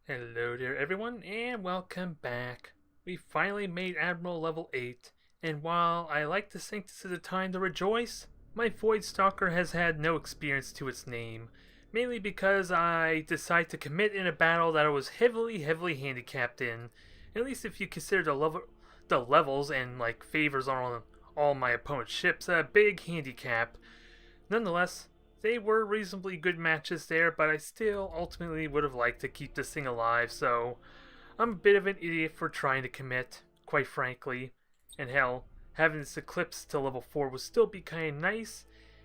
Hello there everyone and welcome back. We finally made Admiral level 8, and while I like to think this is a time to rejoice, my Voidstalker has had no experience to its name, mainly because I decided to commit in a battle that I was heavily handicapped in, at least if you consider the levels and like favors on all my opponent's ships a big handicap. Nonetheless, they were reasonably good matches there, but I still ultimately would have liked to keep this thing alive, so I'm a bit of an idiot for trying to commit, quite frankly. And hell, having this Eclipse to level 4 would still be kinda nice,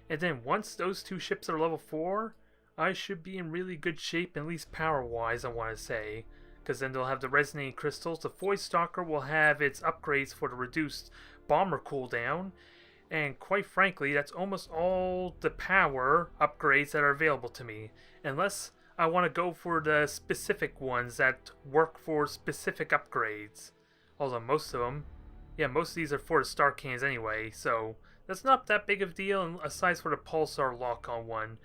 and then once those two ships are level 4, I should be in really good shape, at least power-wise, I want to say. Because then they'll have the Resonating Crystals, the Voidstalker will have its upgrades for the reduced bomber cooldown, and quite frankly, that's almost all the power upgrades that are available to me. Unless I want to go for the specific ones that work for specific upgrades. Although most of these are for the star cannons anyway, so that's not that big of a deal aside for the pulsar lock-on one.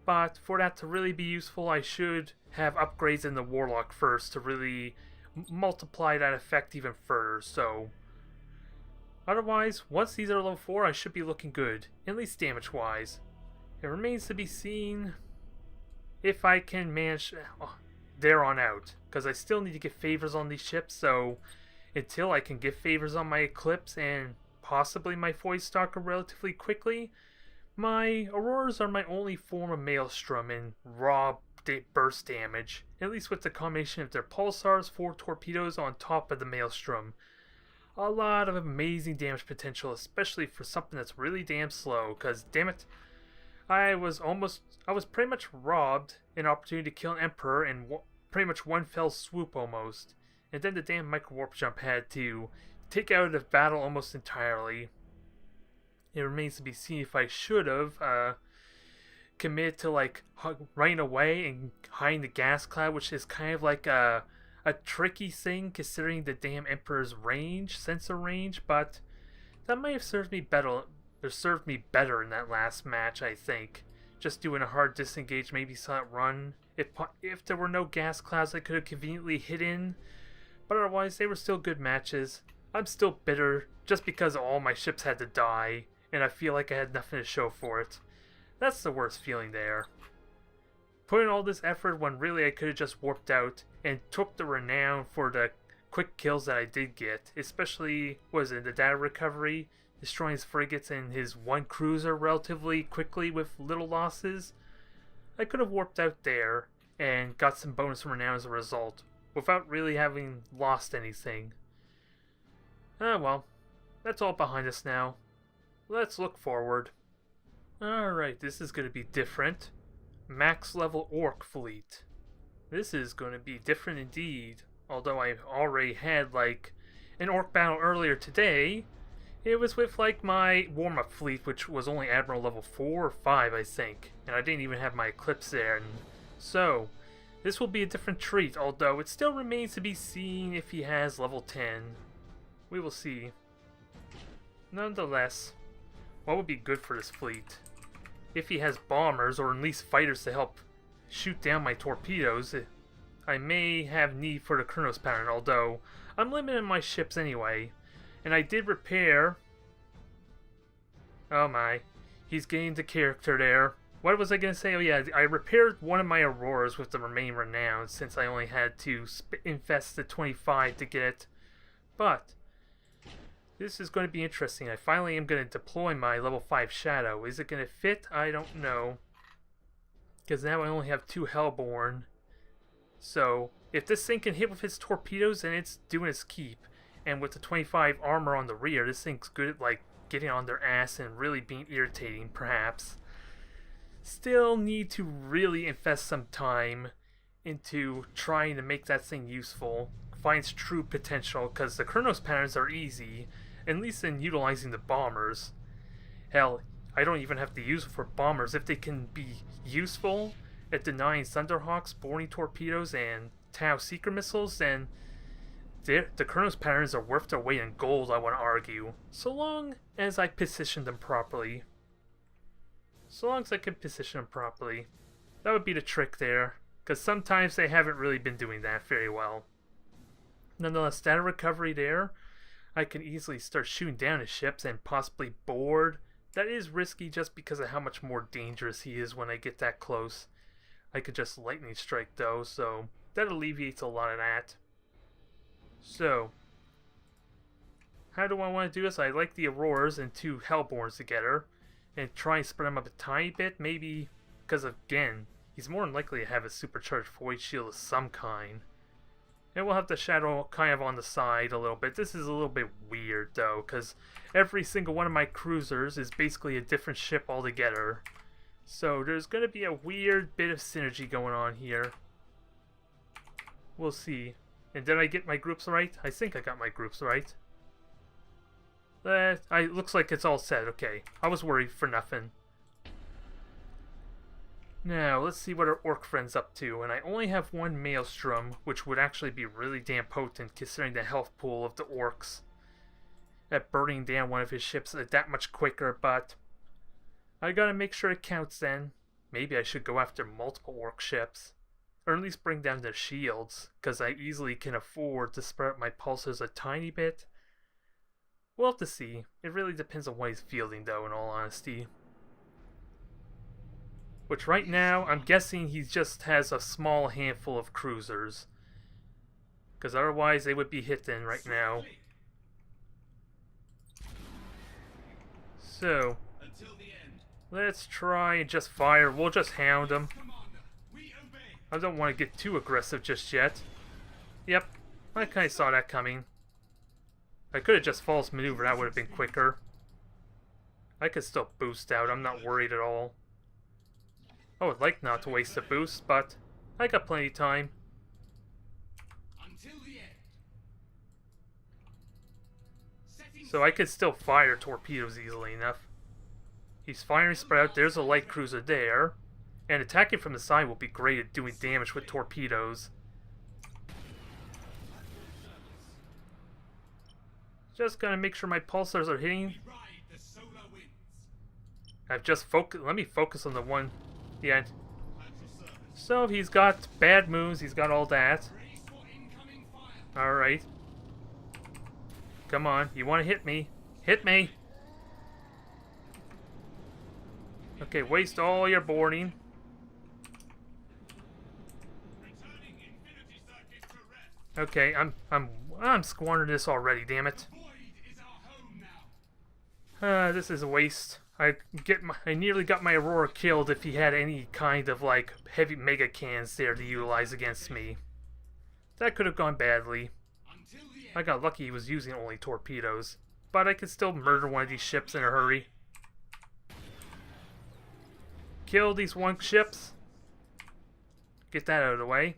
But for that to really be useful, I should have upgrades in the Warlock first to really multiply that effect even further, so otherwise, once these are level 4, I should be looking good, at least damage-wise. It remains to be seen if I can manage there on out, because I still need to get favors on these ships, so until I can get favors on my Eclipse and possibly my Voidstalker relatively quickly, my Auroras are my only form of Maelstrom in raw burst damage, at least with the combination of their Pulsars, 4 torpedoes on top of the Maelstrom. A lot of amazing damage potential, especially for something that's really damn slow, because damn it, I was pretty much robbed an opportunity to kill an Emperor in pretty much one fell swoop almost, and then the damn micro warp jump had to take out of battle almost entirely. It remains to be seen if I should have committed to like running away and hiding the gas cloud, which is kind of like a tricky thing considering the damn Emperor's sensor range, but that might have served me better in that last match, I think. Just doing a hard disengage, maybe silent run, if there were no gas clouds I could have conveniently hit in, but otherwise they were still good matches. I'm still bitter just because all my ships had to die, and I feel like I had nothing to show for it. That's the worst feeling there. Put in all this effort when really I could have just warped out and took the renown for the quick kills that I did get, especially, the data recovery, destroying his frigates and his one cruiser relatively quickly with little losses. I could have warped out there and got some bonus renown as a result, without really having lost anything. Ah well, that's all behind us now. Let's look forward. Alright, this is going to be different. Max level Orc fleet. This is going to be different indeed. Although I already had like an Orc battle earlier today, it was with like my warm-up fleet, which was only Admiral level 4 or 5 I think, and I didn't even have my Eclipse there, and so this will be a different treat, although it still remains to be seen if he has level 10. We will see. Nonetheless, what would be good for this fleet? If he has bombers, or at least fighters to help shoot down my torpedoes, I may have need for the Kronos pattern, although I'm limited in my ships anyway. And I did repair... Oh my, he's getting into character there. What was I going to say? Oh yeah, I repaired one of my Auroras with the remaining renown, since I only had to invest the 25 to get it. But this is going to be interesting. I finally am going to deploy my level 5 Shadow. Is it going to fit? I don't know. Because now I only have 2 Hellborn. So, if this thing can hit with its torpedoes, then it's doing its keep. And with the 25 armor on the rear, this thing's good at like getting on their ass and really being irritating, perhaps. Still need to really invest some time into trying to make that thing useful. Finds true potential, because the Kronos patterns are easy, at least in utilizing the bombers. Hell, I don't even have to use them for bombers. If they can be useful at denying Thunderhawks, boarding torpedoes, and Tau Seeker missiles, then the Kronos patterns are worth their weight in gold, I want to argue. So long as I position them properly. So long as I can position them properly. That would be the trick there. Because sometimes they haven't really been doing that very well. Nonetheless, data recovery there. I can easily start shooting down his ships and possibly board. That is risky just because of how much more dangerous he is when I get that close. I could just lightning strike though, so that alleviates a lot of that. So, how do I want to do this? I like the Auroras and 2 Hellborns together. And try and spread them up a tiny bit, maybe because again, he's more than likely to have a supercharged void shield of some kind. And we'll have the shadow kind of on the side a little bit. This is a little bit weird though, because every single one of my cruisers is basically a different ship altogether. So there's going to be a weird bit of synergy going on here. We'll see. And did I get my groups right? I think I got my groups right. Looks like it's all set. Okay, I was worried for nothing. Now, let's see what our orc friend's up to. And I only have 1 Maelstrom, which would actually be really damn potent considering the health pool of the orcs. At burning down one of his ships that much quicker, but I gotta make sure it counts then. Maybe I should go after multiple orc ships. Or at least bring down their shields, because I easily can afford to spread out my pulsars a tiny bit. We'll have to see. It really depends on what he's fielding though, in all honesty. Which right now, I'm guessing he just has a small handful of cruisers. Because otherwise they would be hitting right now. So, let's try and just fire. We'll just hound him. I don't want to get too aggressive just yet. Yep, I kind of saw that coming. I could have just false maneuvered, that would have been quicker. I could still boost out, I'm not worried at all. I would like not to waste a boost, but I got plenty of time. So I could still fire torpedoes easily enough. He's firing spread out, there's a light cruiser there. And attacking from the side will be great at doing damage with torpedoes. Just gotta make sure my pulsars are hitting. I've just focused. Let me focus on the one. Yeah. So he's got bad moves. He's got all that. All right. Come on. You want to hit me? Hit me. Okay. Waste all your boarding. Okay. I'm squandering this already. Damn it. This is a waste. I nearly got my Aurora killed if he had any kind of like heavy mega cans there to utilize against me. That could have gone badly. I got lucky he was using only torpedoes, but I could still murder one of these ships in a hurry. Kill these 1 ships. Get that out of the way.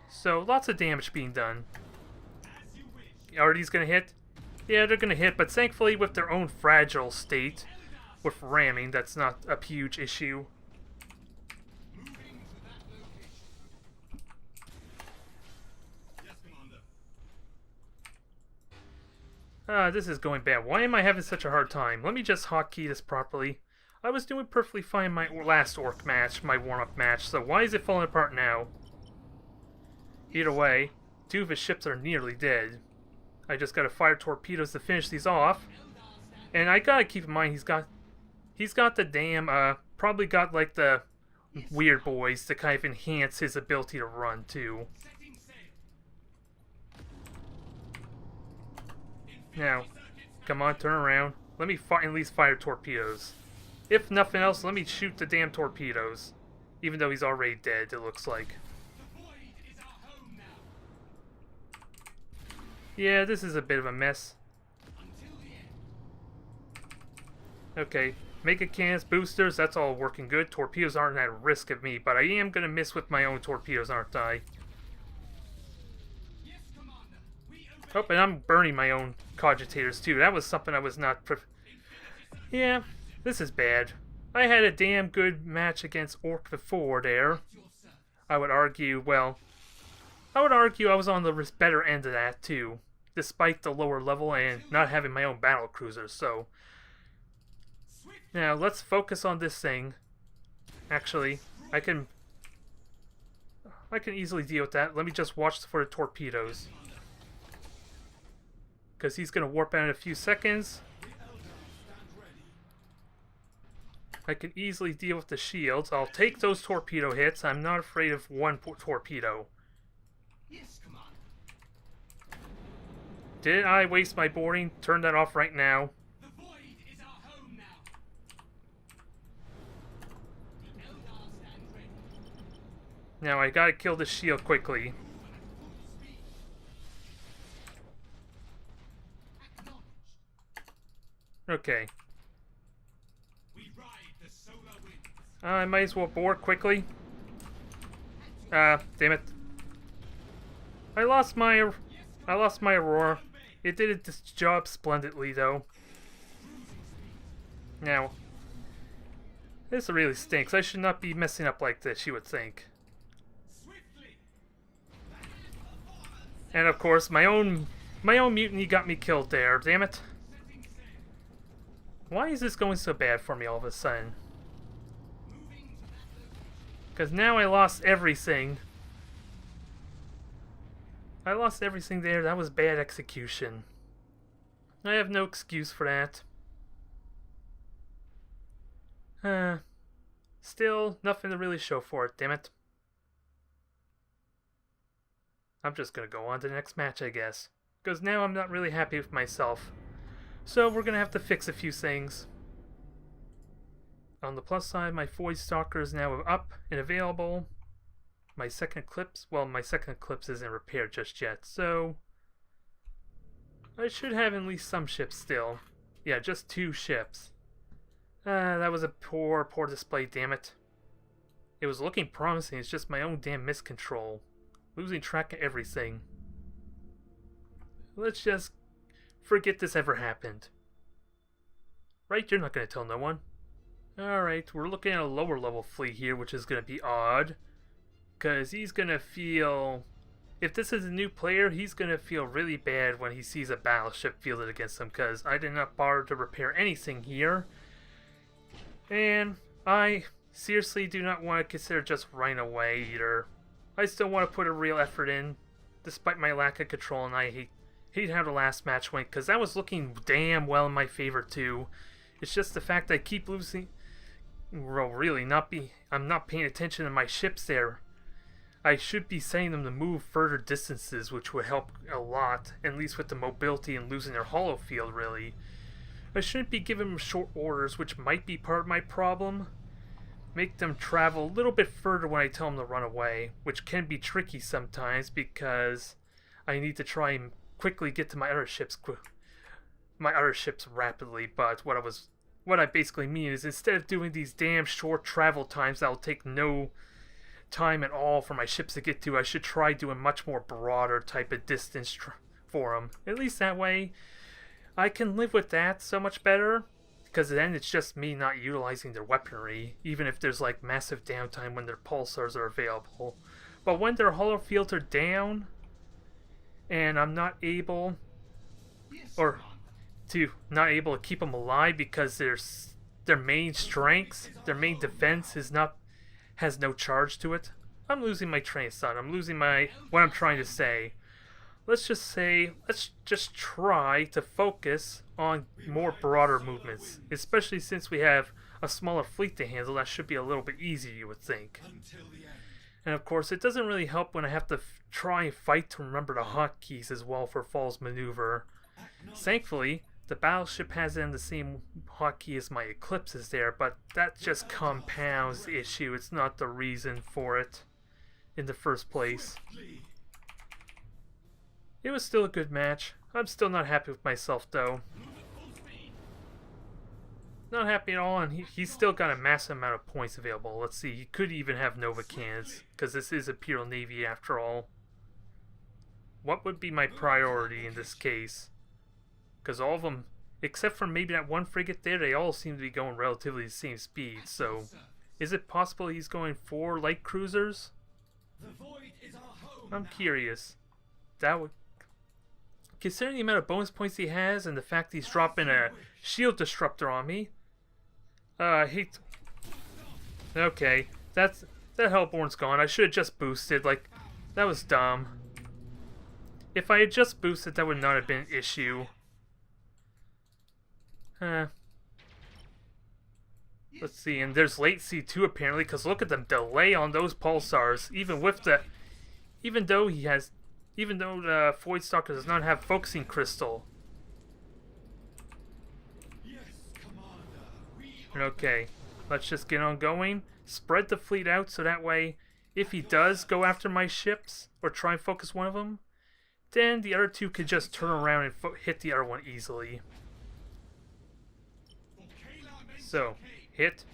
So lots of damage being done. Are these gonna hit? Yeah, they're gonna hit, but thankfully with their own fragile state, with ramming, that's not a huge issue. This is going bad. Why am I having such a hard time? Let me just hotkey this properly. I was doing perfectly fine in my last orc match, my warm-up match, so why is it falling apart now? Either way, 2 of his ships are nearly dead. I just gotta fire torpedoes to finish these off. And I gotta keep in mind he's got the damn, probably got like the weird boys to kind of enhance his ability to run too. Now, come on, turn around. Let me at least fire torpedoes. If nothing else, let me shoot the damn torpedoes. Even though he's already dead, it looks like. Yeah, this is a bit of a mess. Okay, mega cannons, boosters, that's all working good. Torpedoes aren't at risk of me, but I am going to miss with my own torpedoes, aren't I? Oh, and I'm burning my own cogitators too. That was something I was not... Yeah, this is bad. I had a damn good match against Orc before there. I would argue, well... I would argue I was on the better end of that too. Despite the lower level and not having my own battle cruisers, so... Now, let's focus on this thing. Actually, I can easily deal with that. Let me just watch for the torpedoes. Because he's going to warp out in a few seconds. I can easily deal with the shields. I'll take those torpedo hits. I'm not afraid of one torpedo. Did I waste my boarding? Turn that off right now. The void is our home now. The Eldar stand ready. Now I gotta kill the shield quickly. Okay. We ride the solar winds. I might as well board quickly. Damn it. I lost my Aurora. It did its job splendidly, though. Now, this really stinks. I should not be messing up like this, you would think. And of course, my own mutiny got me killed there. Damn it! Why is this going so bad for me all of a sudden? Because now I lost everything. I lost everything there. That was bad execution. I have no excuse for that. Still, nothing to really show for it, damn it. I'm just gonna go on to the next match, I guess. Because now I'm not really happy with myself. So we're gonna have to fix a few things. On the plus side, my Voidstalker is now up and available. My second eclipse isn't repaired just yet, so I should have at least some ships still. Yeah, just 2 ships. That was a poor display, damn it. It was looking promising, it's just my own damn miscontrol. Losing track of everything. Let's just forget this ever happened. Right, you're not going to tell no one. Alright, we're looking at a lower level fleet here, which is going to be odd. Because he's going to feel... If this is a new player, he's going to feel really bad when he sees a battleship fielded against him. Because I did not bother to repair anything here. And I seriously do not want to consider just running away either. I still want to put a real effort in. Despite my lack of control. And I hate how the last match went. Because that was looking damn well in my favor too. It's just the fact that I keep losing... Well, really, I'm not paying attention to my ships there. I should be sending them to move further distances, which would help a lot, at least with the mobility and losing their hollow field, really. I shouldn't be giving them short orders, which might be part of my problem. Make them travel a little bit further when I tell them to run away, which can be tricky sometimes because I need to try and quickly get to my other ships rapidly, but what I basically mean is instead of doing these damn short travel times that'll take no time at all for my ships to get to, I should try doing much more broader type of distance for them. At least that way I can live with that so much better, because then it's just me not utilizing their weaponry, even if there's like massive downtime when their pulsars are available. But when their hollow fields are down and I'm not able to keep them alive because their main strengths, their main defense has no charge to it. I'm losing my train of thought. I'm losing what I'm trying to say. Let's just try to focus on more broader movements, especially since we have a smaller fleet to handle. That should be a little bit easier, you would think. And of course, it doesn't really help when I have to try and fight to remember the hotkeys as well for Fall's maneuver. Thankfully, the battleship has it in the same hotkey as my Eclipse is there, but that just compounds the issue. It's not the reason for it in the first place. It was still a good match. I'm still not happy with myself though. Not happy at all, and he's still got a massive amount of points available. Let's see, he could even have Nova cannons, because this is Imperial Navy after all. What would be my priority in this case? Because all of them, except for maybe that one frigate there, they all seem to be going relatively the same speed. So, is it possible he's going 4 light cruisers? I'm curious. That would, considering the amount of bonus points he has and the fact he's dropping a shield disruptor on me. I hate. Okay, that Hellborn's gone. I should have just boosted. Like, that was dumb. If I had just boosted, that would not have been an issue. Let's see, and there's latency too apparently, because look at the delay on those pulsars. Even though the Voidstalker does not have focusing crystal. Okay, let's just get on going. Spread the fleet out so that way, if he does go after my ships or try and focus one of them, then the other two could just turn around and hit the other one easily. So, hit.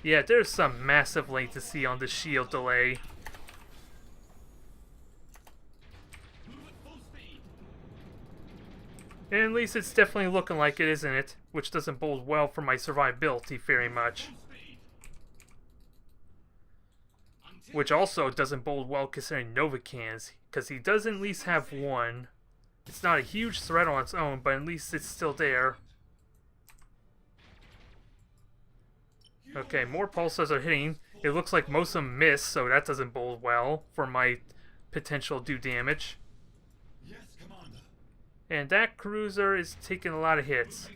Yeah, there's some massive latency on the shield delay. And at least it's definitely looking like it, isn't it? Which doesn't bode well for my survivability very much. Which also doesn't bode well considering Novacan's, because he does at least have one. It's not a huge threat on its own, but at least it's still there. Okay, more pulsars are hitting. It looks like most of them miss, so that doesn't bode well for my potential do damage. And that cruiser is taking a lot of hits.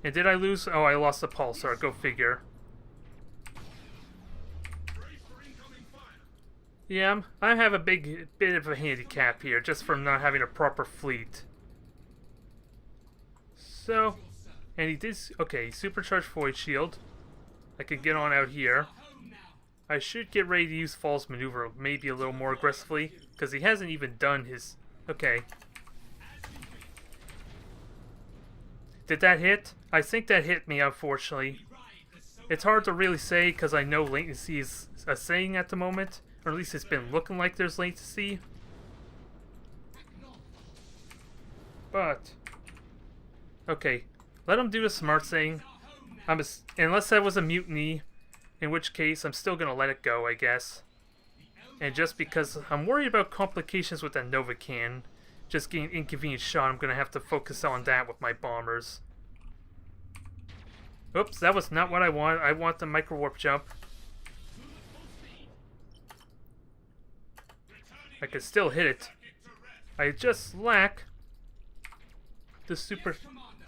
And did I lose? Oh, I lost the pulsar. Go figure. Yeah, I have a bit of a handicap here, just from not having a proper fleet. So, and he did, okay, supercharged Void Shield. I could get on out here. I should get ready to use False Maneuver, maybe a little more aggressively, because he hasn't even done his, okay. Did that hit? I think that hit me, unfortunately. It's hard to really say, because I know latency is a saying at the moment. Or at least it's been looking like there's latency. But, okay, let him do the smart thing. Unless that was a mutiny, in which case I'm still going to let it go, I guess. And just because I'm worried about complications with that Novacan, just getting inconvenient shot, I'm going to have to focus on that with my bombers. Oops, that was not what I want. I want the micro warp jump. I could still hit it. I just lack the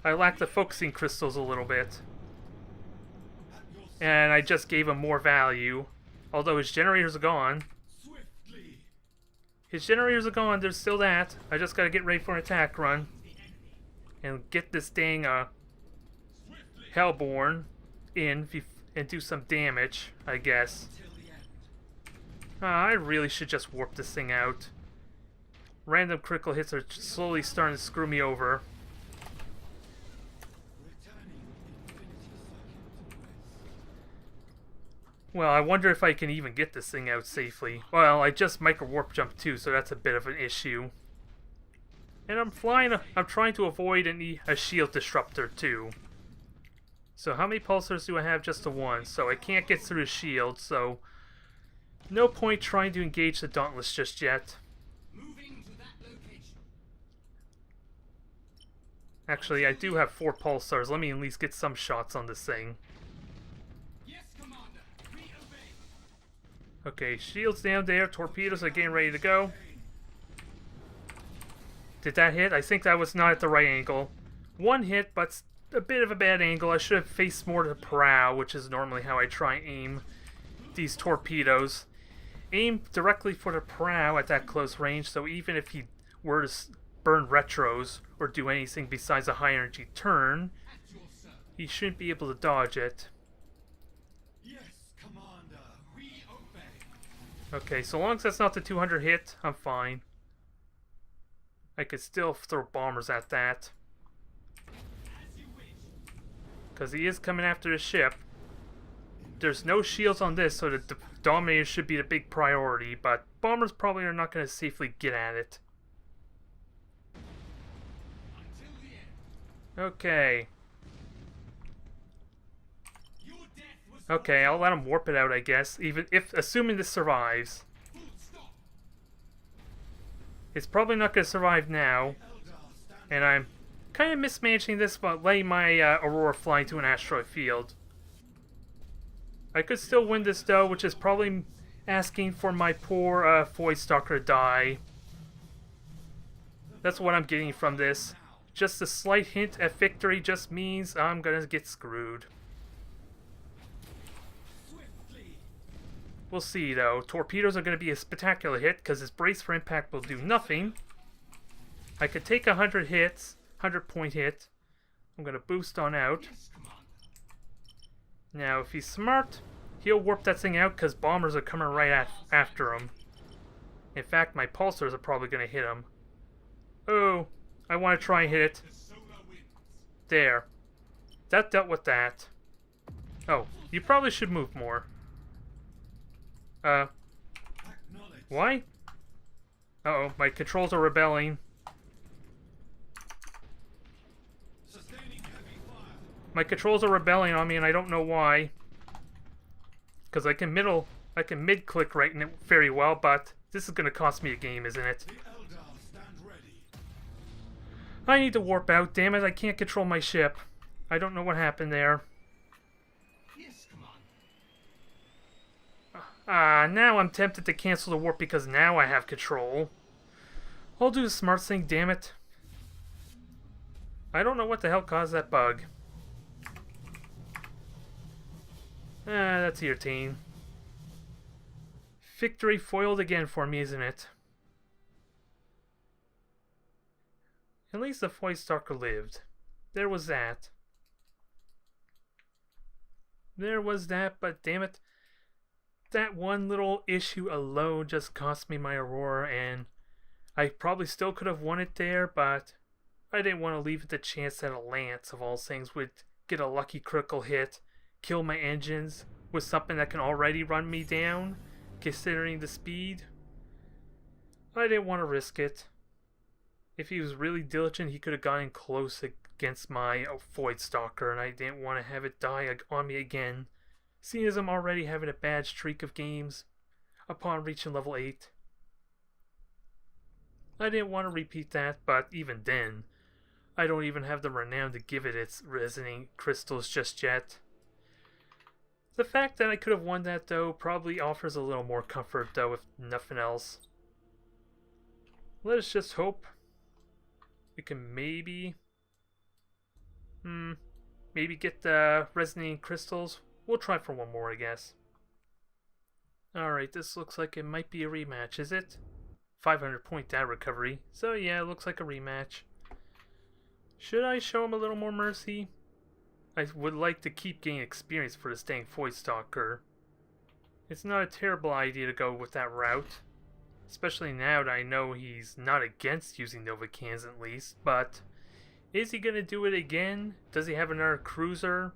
I lack the focusing crystals a little bit. And I just gave him more value. Although his generators are gone. His generators are gone, there's still that. I just gotta get ready for an attack run. And get this dang Hellborn in and do some damage, I guess. I really should just warp this thing out. Random critical hits are slowly starting to screw me over. Well, I wonder if I can even get this thing out safely. Well, I just micro warp jumped too, so that's a bit of an issue. And I'm trying to avoid a shield disruptor too. So how many pulsars do I have? Just the one. So I can't get through the shield, so no point trying to engage the Dauntless just yet. Actually, I do have 4 pulsars. Let me at least get some shots on this thing. Okay, shields down there. Torpedoes are getting ready to go. Did that hit? I think that was not at the right angle. One hit, but a bit of a bad angle. I should have faced more to the prow, which is normally how I try and aim these torpedoes. Aim directly for the prow at that close range, so even if he were to burn retros or do anything besides a high energy turn, he shouldn't be able to dodge it. Okay, so long as that's not the 200 hit, I'm fine. I could still throw bombers at that. Because he is coming after the ship. There's no shields on this, so the Domino should be the big priority, but bombers probably are not going to safely get at it. Okay. Okay, I'll let him warp it out, I guess, assuming this survives. It's probably not going to survive now, and I'm kind of mismanaging this by letting my Aurora fly into an asteroid field. I could still win this though, which is probably asking for my poor Voidstalker to die. That's what I'm getting from this. Just a slight hint at victory just means I'm gonna get screwed. We'll see though. Torpedoes are gonna be a spectacular hit because his brace for impact will do nothing. I could take 100 hits, 100-point hit. I'm gonna boost on out. Now, if he's smart, he'll warp that thing out because bombers are coming right after him. In fact, my pulsars are probably gonna hit him. Oh, I want to try and hit it. There. That dealt with that. Oh, you probably should move more. Why? Uh-oh, my controls are rebelling. My controls are rebelling on me and I don't know why. Because I can mid-click right now very well, but this is going to cost me a game, isn't it? I need to warp out, damn it, I can't control my ship. I don't know what happened there. Now I'm tempted to cancel the warp because now I have control. I'll do the smart thing, damn it. I don't know what the hell caused that bug. That's irritating. Victory foiled again for me, isn't it? At least the Voidstalker lived. There was that. There was that, but damn it. That one little issue alone just cost me my Aurora, and I probably still could have won it there, but I didn't want to leave it the chance that a Lance, of all things, would get a lucky critical hit, kill my engines with something that can already run me down, considering the speed. I didn't want to risk it. If he was really diligent, he could have gotten close against my Voidstalker, and I didn't want to have it die on me again, seeing as I'm already having a bad streak of games upon reaching level 8. I didn't want to repeat that, but even then, I don't even have the renown to give it its resonating crystals just yet. The fact that I could have won that, though, probably offers a little more comfort, though, if nothing else. Let us just hope we can maybe get the resonating crystals. We'll try for one more, I guess. Alright, this looks like it might be a rematch, is it? 500-point data recovery. So yeah, it looks like a rematch. Should I show him a little more mercy? I would like to keep getting experience for this dang Voidstalker. It's not a terrible idea to go with that route. Especially now that I know he's not against using Nova cans at least, but is he going to do it again? Does he have another cruiser?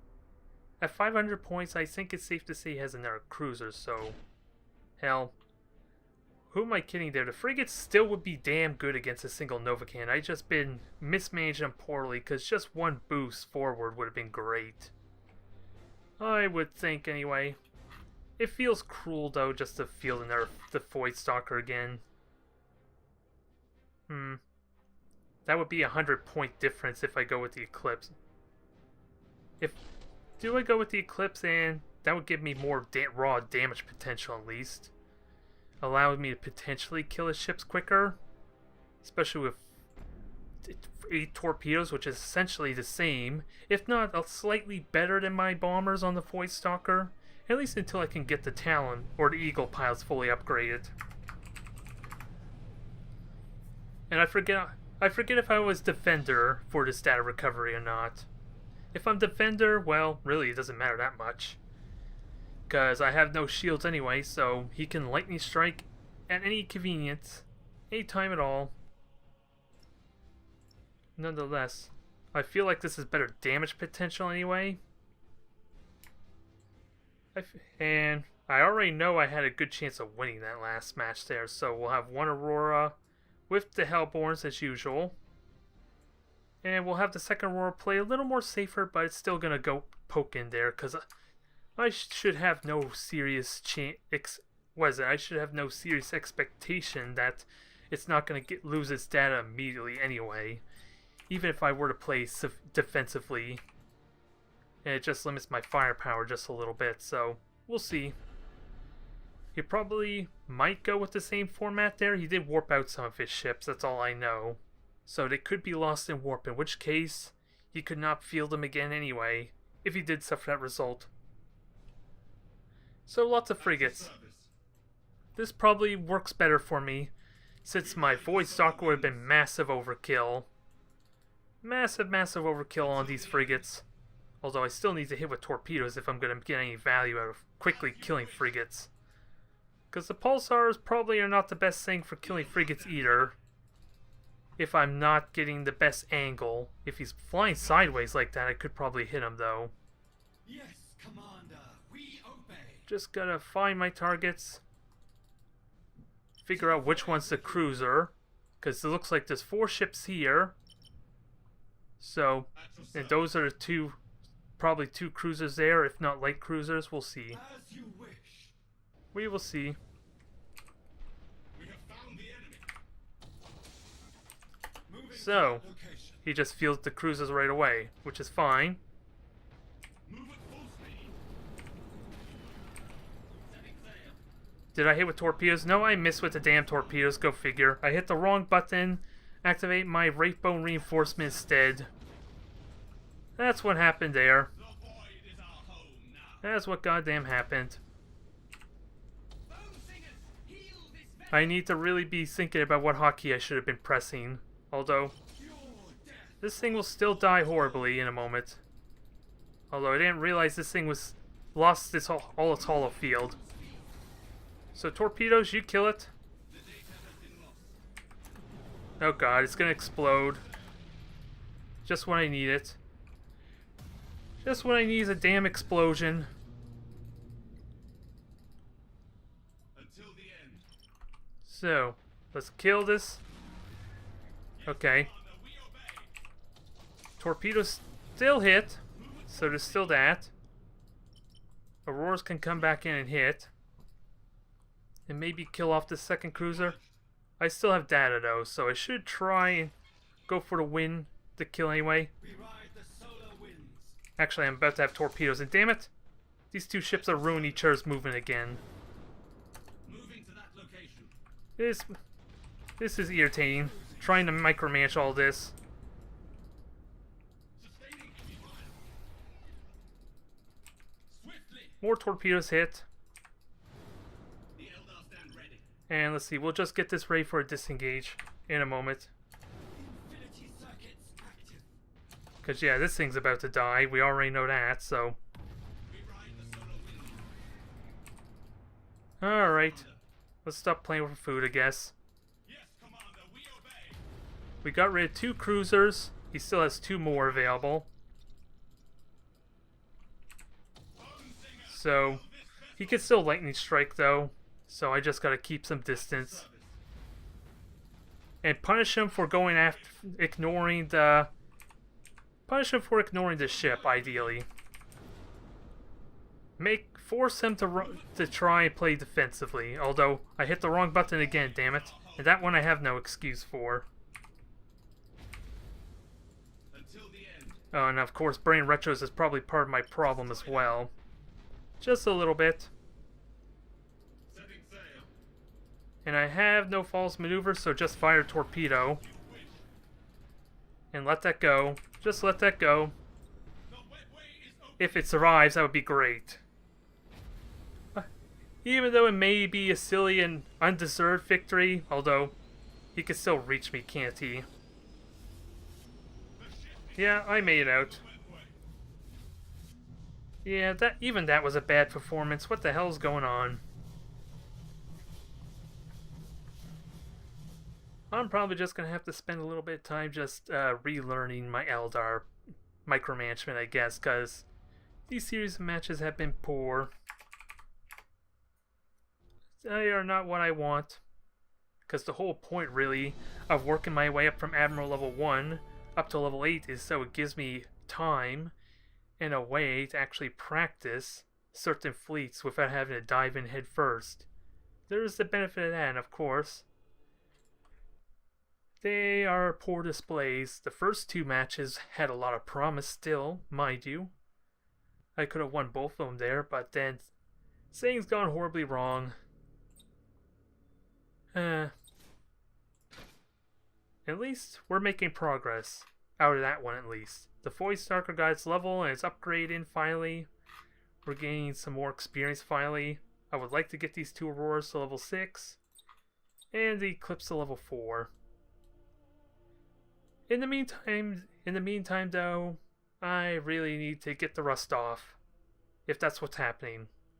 At 500 points, I think it's safe to say he has another cruiser, so hell, who am I kidding there? The frigates still would be damn good against a single Nova can. I just been mismanaging them poorly because just one boost forward would have been great. I would think anyway. It feels cruel, though, just to feel the Voidstalker again. That would be a 100-point difference if I go with the Eclipse. Do I go with the Eclipse, and that would give me more raw damage potential at least. Allowing me to potentially kill his ships quicker. Especially with 8 torpedoes, which is essentially the same. If not, slightly better than my bombers on the Voidstalker. At least until I can get the Talon or the Eagle pilots fully upgraded. And I forget if I was Defender for this data recovery or not. If I'm Defender, well, really it doesn't matter that much. Because I have no shields anyway, so he can lightning strike at any convenience, any time at all. Nonetheless, I feel like this is better damage potential anyway. And I already know I had a good chance of winning that last match there, so we'll have one Aurora with the Hellborns as usual. And we'll have the second Aurora play a little more safer, but it's still going to go poke in there, because I should have no serious I should have no serious expectation that it's not going to lose its data immediately anyway, even if I were to play defensively. And it just limits my firepower just a little bit, so we'll see. He probably might go with the same format there. He did warp out some of his ships, that's all I know. So they could be lost in warp, in which case he could not field them again anyway, if he did suffer that result. So lots of frigates. This probably works better for me, since my Voidstalker would have been massive overkill. Massive overkill on these frigates. Although I still need to hit with torpedoes if I'm going to get any value out of quickly killing frigates. Because the pulsars probably are not the best thing for killing frigates either. If I'm not getting the best angle. If he's flying sideways like that, I could probably hit him though. Yes, Commander, we obey. Just gotta find my targets. Figure out which one's the cruiser. Because it looks like there's 4 ships here. So, and those are the 2, probably 2 cruisers there, if not light cruisers. We'll see. As you wish. We will see. We have found the enemy. Moving So, to that location. he just fields the cruisers right away, which is fine. Move at full speed. Setting sail. Did I hit with torpedoes? No, I missed with the damn torpedoes. Go figure. I hit the wrong button. Activate my Wraith Bone reinforcement instead. That's what happened there. The void is our home now. That's what goddamn happened. Bone singers, heal this vessel. I need to really be thinking about what hotkey I should have been pressing. Although, Your death. this thing will still die horribly in a moment. Although I didn't realize this thing was lost its all its hollow field. So torpedoes, you kill it. The data has been lost. Oh god, it's gonna explode. Just when I need it. Just when I need a damn explosion. Until the end. So, let's kill this. Okay. Commander, we obey. Torpedoes still hit. So there's still that. Auroras can come back in and hit. And maybe kill off the second cruiser. I still have data though, so I should try and go for the win to kill anyway. We ride the solar winds. Actually, I'm about to have torpedoes, and damn it! These 2 ships are ruining each other's movement again. Moving to that location. This is irritating. Trying to micromanage all this. Sustaining heavy fire. Swiftly. More torpedoes hit. The Eldar stand ready. And let's see, we'll just get this ready for a disengage in a moment. Infinity circuits active. Because, yeah, this thing's about to die. We already know that, so... We ride the solar winds. Alright. Let's stop playing with food, I guess. Yes, Commander, we obey. We got rid of 2 cruisers. He still has 2 more available. Bone singers, So, heal this he vessel. could still lightning strike, though. So I just gotta keep some distance. Service. And punish him for going after... ignoring the... Punish him for ignoring the ship, ideally. Force him to try and play defensively. Although, I hit the wrong button again, damn it. And that one I have no excuse for. Until the end. Oh, and of course, brain retros is probably part of my problem as well. Just a little bit. Setting sail. And I have no false maneuver, so just fire torpedo. You wish. And let that go. Just let that go. The wet way is open. If it survives, that would be great. Even though it may be a silly and undeserved victory, although he can still reach me, can't he? The ship is Yeah, I made it out. the wet way. Yeah, that was a bad performance. What the hell's going on? I'm probably just gonna have to spend a little bit of time just relearning my Eldar micromanagement, I guess, because these series of matches have been poor. They are not what I want. Because the whole point, really, of working my way up from Admiral level 1 up to level 8 is so it gives me time and a way to actually practice certain fleets without having to dive in head first. There is the benefit of that, of course. They are poor displays. The first 2 matches had a lot of promise still, mind you. I could have won both of them there, but then Things gone horribly wrong. At least we're making progress. Out of that one, at least. The Voidstalker guy's level and it's upgrading finally. We're gaining some more experience finally. I would like to get these two Auroras to level 6. And the Eclipse to level 4. In the meantime though, I really need to get the rust off. If that's what's happening.